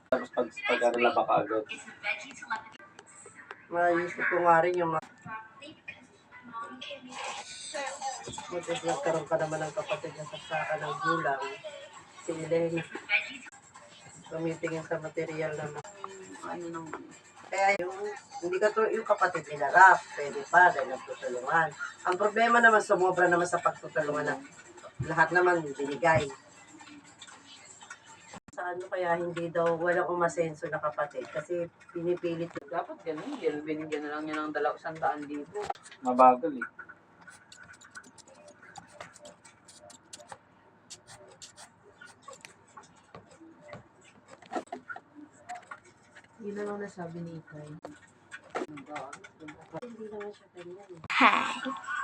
Tapos pag-arala ka agad. Maisip ko nga rin yung butis nagkaroon ka naman ng kapatid na saksakan ng gulang. Si Elaine, tumitingin sa material naman. Ano nang Kaya hindi ka to, yung kapatid nila Rap, pwede pa, dahil nagtutulungan. Ang problema naman, sumobra naman sa pagtutulungan na lahat naman binigay. Sa ano kaya hindi daw, walang umasenso na kapatid kasi pinipilit. dapat ganun, binigyan na lang niya ng 100,000. Mabagal eh. Hindi na lang nasabi ni Ikay. Hindi naman siya ganyan. Hi.